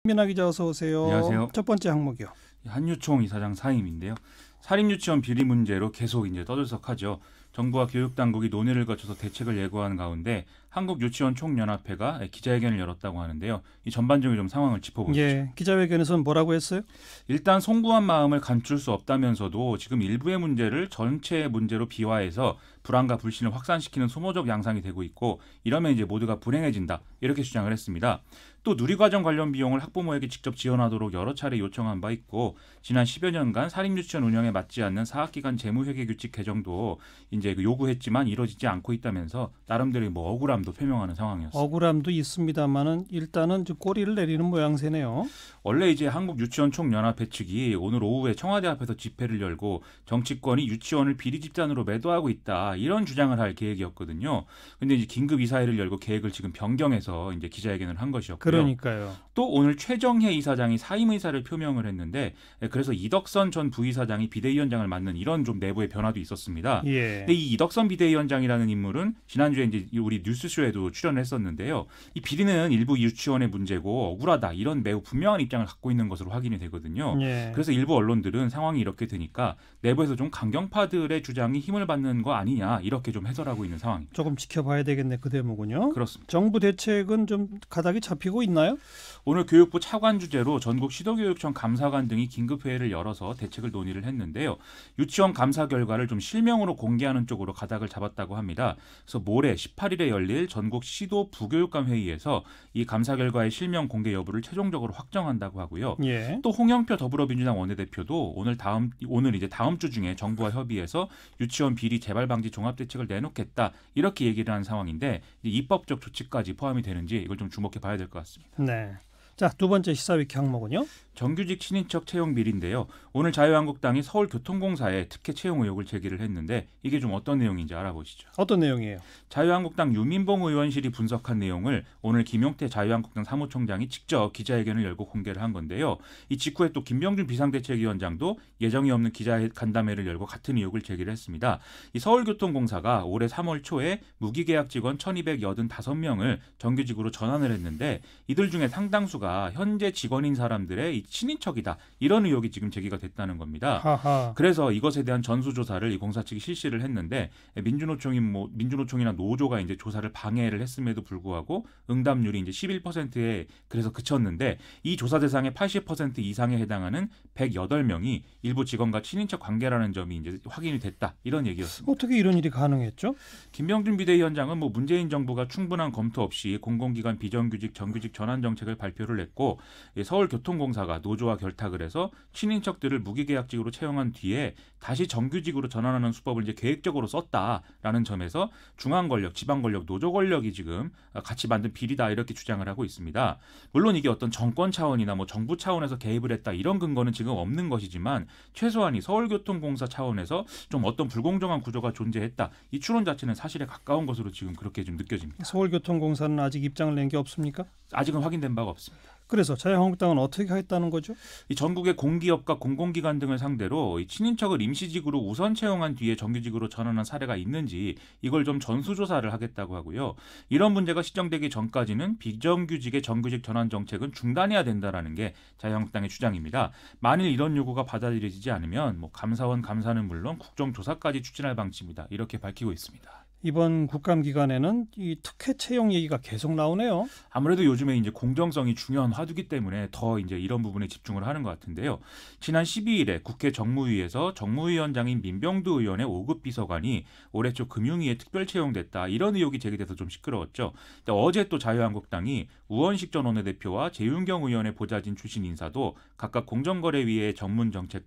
민하 기자 어서 오세요. 안녕하세요. 첫 번째 항목이요. 한유총 이사장 사임인데요. 사립유치원 비리 문제로 계속 이제 떠들썩하죠. 정부와 교육당국이 논의를 거쳐서 대책을 예고하는 가운데 한국유치원총연합회가 기자회견을 열었다고 하는데요. 이 전반적인 좀 상황을 짚어보시죠. 예, 기자회견에서는 뭐라고 했어요? 일단 송구한 마음을 감출 수 없다면서도 지금 일부의 문제를 전체의 문제로 비화해서 불안과 불신을 확산시키는 소모적 양상이 되고 있고, 이러면 이제 모두가 불행해진다, 이렇게 주장을 했습니다. 또 누리과정 관련 비용을 학부모에게 직접 지원하도록 여러 차례 요청한 바 있고, 지난 10여 년간 사립유치원 운영에 맞지 않는 사학기간 재무회계 규칙 개정도 이제 요구했지만 이뤄지지 않고 있다면서 나름대로 뭐 억울함도 표명하는 상황이었습니다. 억울함도 있습니다만은 일단은 꼬리를 내리는 모양새네요. 원래 이제 한국유치원총연합회 측이 오늘 오후에 청와대 앞에서 집회를 열고 정치권이 유치원을 비리 집단으로 매도하고 있다, 이런 주장을 할 계획이었거든요. 근데 이제 긴급 이사회를 열고 계획을 지금 변경해서 이제 기자회견을 한 것이었고요. 그러니까요. 또 오늘 최정혜 이사장이 사임 의사를 표명을 했는데, 그래서 이덕선 전 부이사장이 비대위원장을 맡는 이런 좀 내부의 변화도 있었습니다. 예. 근데 이 이덕선 비대위원장이라는 인물은 지난주에 이제 우리 뉴스쇼에도 출연을 했었는데요. 이 비리는 일부 유치원의 문제고 억울하다, 이런 매우 분명한 입장을 갖고 있는 것으로 확인이 되거든요. 예. 그래서 일부 언론들은 상황이 이렇게 되니까 내부에서 좀 강경파들의 주장이 힘을 받는 거 아니냐, 이렇게 좀 해설하고 있는 상황입니다. 조금 지켜봐야 되겠네, 그 대목은요. 그렇습니다. 정부 대책은 좀 가닥이 잡히고 있나요? 오늘 교육부 차관 주재로 전국 시도교육청 감사관 등이 긴급회의를 열어서 대책을 논의를 했는데요. 유치원 감사 결과를 좀 실명으로 공개하는 쪽으로 가닥을 잡았다고 합니다. 그래서 모레 18일에 열릴 전국 시도 부교육감 회의에서 이 감사 결과의 실명 공개 여부를 최종적으로 확정한다고 하고요. 예. 또 홍영표 더불어민주당 원내대표도 오늘 이제 다음 주 중에 정부와 협의해서 유치원 비리 재발 방지 종합 대책을 내놓겠다, 이렇게 얘기를 한 상황인데, 이제 입법적 조치까지 포함이 되는지 이걸 좀 주목해 봐야 될 것 같습니다. 네. 자, 두 번째 시사위키 항목은요. 정규직 친인척 채용 비리인데요. 오늘 자유한국당이 서울교통공사에 특혜 채용 의혹을 제기를 했는데, 이게 좀 어떤 내용인지 알아보시죠. 어떤 내용이에요? 자유한국당 유민봉 의원실이 분석한 내용을 오늘 김용태 자유한국당 사무총장이 직접 기자회견을 열고 공개를 한 건데요. 이 직후에 또 김병준 비상대책위원장도 예정이 없는 기자간담회를 열고 같은 의혹을 제기를 했습니다. 이 서울교통공사가 올해 3월 초에 무기계약 직원 1,285명을 정규직으로 전환을 했는데, 이들 중에 상당수가 현재 직원인 사람들의 이 친인척이다, 이런 의혹이 지금 제기가 됐다는 겁니다. 하하. 그래서 이것에 대한 전수조사를 이 공사 측이 실시를 했는데, 민주노총이나 노조가 이제 조사를 방해를 했음에도 불구하고 응답률이 이제 11%에 그래서 그쳤는데, 이 조사 대상의 80% 이상에 해당하는 108명이 일부 직원과 친인척 관계라는 점이 이제 확인이 됐다, 이런 얘기였습니다. 어떻게 이런 일이 가능했죠? 김병준 비대위원장은 문재인 정부가 충분한 검토 없이 공공기관 비정규직 정규직 전환 정책을 발표를 했고, 서울교통공사가 노조와 결탁을 해서 친인척들을 무기계약직으로 채용한 뒤에 다시 정규직으로 전환하는 수법을 이제 계획적으로 썼다라는 점에서 중앙권력, 지방권력, 노조 권력이 지금 같이 만든 비리다, 이렇게 주장을 하고 있습니다. 물론 이게 어떤 정권 차원이나 정부 차원에서 개입을 했다, 이런 근거는 지금 없는 것이지만, 최소한이 서울교통공사 차원에서 좀 어떤 불공정한 구조가 존재했다, 이 추론 자체는 사실에 가까운 것으로 지금 그렇게 좀 느껴집니다. 서울교통공사는 아직 입장을 낸 게 없습니까? 아직은 확인된 바가 없습니다. 그래서 자유한국당은 어떻게 하겠다는 거죠? 이 전국의 공기업과 공공기관 등을 상대로 이 친인척을 임시직으로 우선 채용한 뒤에 정규직으로 전환한 사례가 있는지, 이걸 좀 전수조사를 하겠다고 하고요. 이런 문제가 시정되기 전까지는 비정규직의 정규직 전환 정책은 중단해야 된다라는 게 자유한국당의 주장입니다. 만일 이런 요구가 받아들여지지 않으면 감사원 감사는 물론 국정조사까지 추진할 방침이다, 이렇게 밝히고 있습니다. 이번 국감기간에는 이 특혜 채용 얘기가 계속 나오네요. 아무래도 요즘에 이제 공정성이 중요한 화두기 때문에 더 이제 이런 부분에 집중을 하는 것 같은데요. 지난 12일에 국회 정무위에서 정무위원장인 민병두 의원의 5급 비서관이 올해 초 금융위에 특별 채용됐다, 이런 의혹이 제기돼서 좀 시끄러웠죠. 어제 또 자유한국당이 우원식 전 원내대표와 재윤경 의원의 보좌진 출신 인사도 각각 공정거래위의 정책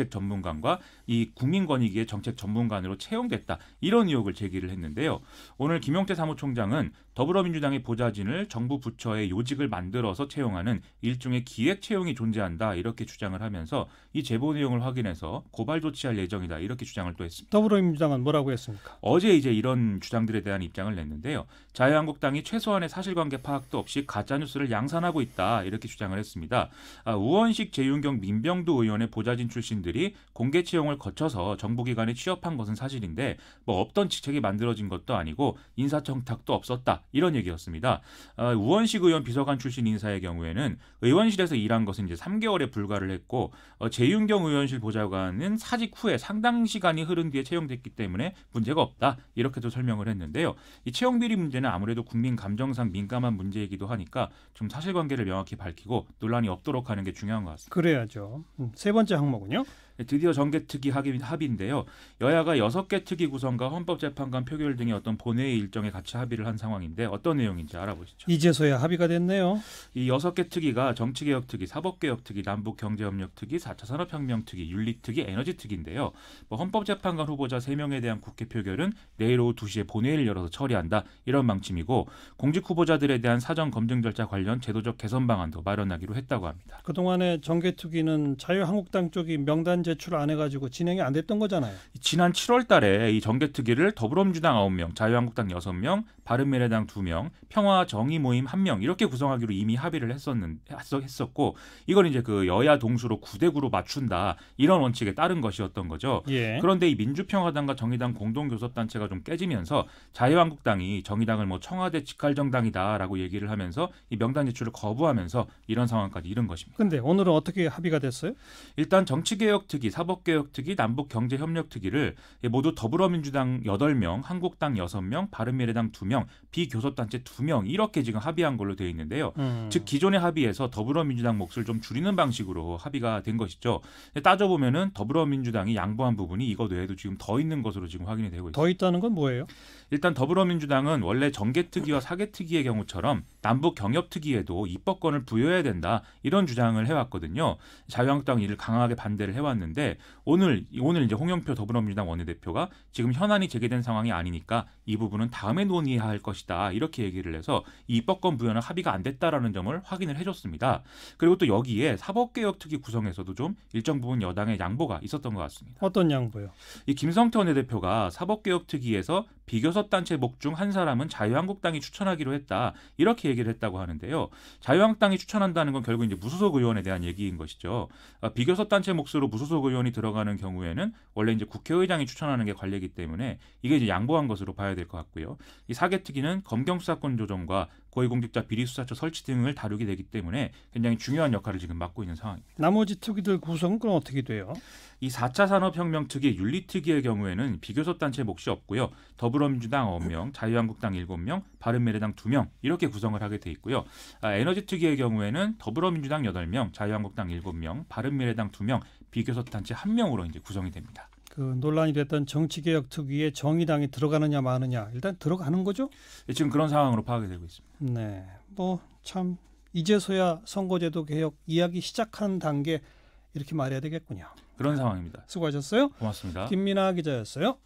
전문관과 이 국민권익위의 정책 전문관으로 채용됐다, 이런 의혹을 제기를 했는데요. 오늘 김용태 사무총장은 더불어민주당의 보좌진을 정부 부처의 요직을 만들어서 채용하는 일종의 기획 채용이 존재한다, 이렇게 주장을 하면서 이 제보 내용을 확인해서 고발 조치할 예정이다, 이렇게 주장을 또 했습니다. 더불어민주당은 뭐라고 했습니까? 어제 이제 이런 주장들에 대한 입장을 냈는데요. 자유한국당이 최소한의 사실관계 파악도 없이 가짜뉴스를 양산하고 있다, 이렇게 주장을 했습니다. 우원식, 재윤경, 민병두 의원의 보좌진 출신들이 공개 채용을 거쳐서 정부기관에 취업한 것은 사실인데, 없던 직책이 만들어진 것도 아니고 인사청탁도 없었다, 이런 얘기였습니다. 우원식 의원 비서관 출신 인사의 경우에는 의원실에서 일한 것은 이제 3개월에 불과를 했고 재윤경 의원실 보좌관은 사직 후에 상당 시간이 흐른 뒤에 채용됐기 때문에 문제가 없다 이렇게도 설명을 했는데요. 이 채용 비리 문제는 아무래도 국민 감정상 민감한 문제이기도 하니까 좀 사실관계를 명확히 밝히고 논란이 없도록 하는 게 중요한 것 같습니다. 그래야죠. 세 번째 항목은요? 드디어 정개특위 합의인데요. 여야가 6개 특위 구성과 헌법재판관 표결 등의 어떤 본회의 일정에 같이 합의를 한 상황인데 어떤 내용인지 알아보시죠. 이제서야 합의가 됐네요. 이 6개 특위가 정치개혁특위, 사법개혁특위, 남북경제협력특위, 4차 산업혁명특위, 윤리특위, 에너지특위인데요. 헌법재판관 후보자 3명에 대한 국회 표결은 내일 오후 2시에 본회의를 열어서 처리한다. 이런 방침이고 공직 후보자들에 대한 사전 검증 절차 관련 제도적 개선 방안도 마련하기로 했다고 합니다. 그동안에 정개특위는 자유한국당 쪽이 명단 제출 안 해가지고 진행이 안 됐던 거잖아요. 지난 7월 달에 이 정개특위를 더불어민주당 9명, 자유한국당 6명, 바른미래당 2명, 평화정의모임 1명 이렇게 구성하기로 이미 합의를 했었고 이걸 이제 그 여야 동수로 9대9로 맞춘다 이런 원칙에 따른 것이었던 거죠. 예. 그런데 이 민주평화당과 정의당 공동교섭단체가 좀 깨지면서 자유한국당이 정의당을 뭐 청와대 직할정당이다라고 얘기를 하면서 이 명단 제출을 거부하면서 이런 상황까지 이른 것입니다. 근데 오늘은 어떻게 합의가 됐어요? 일단 정치개혁특위, 사법개혁특위, 남북경제협력특위를 모두 더불어민주당 8명, 한국당 6명, 바른미래당 2명, 비교섭단체 2명 이렇게 지금 합의한 걸로 되어 있는데요. 즉 기존의 합의에서 더불어민주당 몫을 좀 줄이는 방식으로 합의가 된 것이죠. 따져보면은 더불어민주당이 양보한 부분이 이것 외에도 지금 더 있는 것으로 지금 확인이 되고 있습니다. 더 있다는 건 뭐예요? 일단 더불어민주당은 원래 정개특위와 사개특위의 경우처럼 남북경협특위에도 입법권을 부여해야 된다 이런 주장을 해왔거든요. 자유한국당은 이를 강하게 반대를 해왔는데 오늘 이제 홍영표 더불어민주당 원내대표가 지금 현안이 제기된 상황이 아니니까 이 부분은 다음에 논의해야 할 것이다 이렇게 얘기를 해서 이 입법권 부여는 합의가 안 됐다라는 점을 확인을 해줬습니다. 그리고 또 여기에 사법개혁특위 구성에서도 좀 일정 부분 여당의 양보가 있었던 것 같습니다. 어떤 양보요? 이 김성태 원내대표가 사법개혁특위에서 비교섭단체 목 중 한 사람은 자유한국당이 추천하기로 했다 이렇게 얘기를 했다고 하는데요. 자유한국당이 추천한다는 건 결국 이제 무소속 의원에 대한 얘기인 것이죠. 비교섭단체 몫으로 무소속 의원이 들어가는 경우에는 원래 이제 국회의장이 추천하는 게 관례이기 때문에 이게 이제 양보한 것으로 봐야 될 것 같고요. 이 사개특위는 검경수사권 조정과 고위공직자 비리수사처 설치 등을 다루게 되기 때문에 굉장히 중요한 역할을 지금 맡고 있는 상황입니다. 나머지 특위들 구성은 그럼 어떻게 돼요? 이 4차 산업혁명특위, 윤리특위의 경우에는 비교섭단체 몫이 없고요. 더불어민주당 9명, 자유한국당 7명, 바른미래당 2명 이렇게 구성을 하게 돼 있고요. 에너지특위의 경우에는 더불어민주당 8명, 자유한국당 7명, 바른미래당 2명, 비교섭단체 1명으로 이제 구성이 됩니다. 그 논란이 됐던 정치개혁특위에 정의당이 들어가느냐 마느냐 일단 들어가는 거죠? 지금 그런 상황으로 파악이 되고 있습니다. 네, 뭐 참 이제서야 선거제도 개혁 이야기 시작하는 단계 이렇게 말해야 되겠군요. 그런 상황입니다. 수고하셨어요. 고맙습니다. 김민아 기자였어요.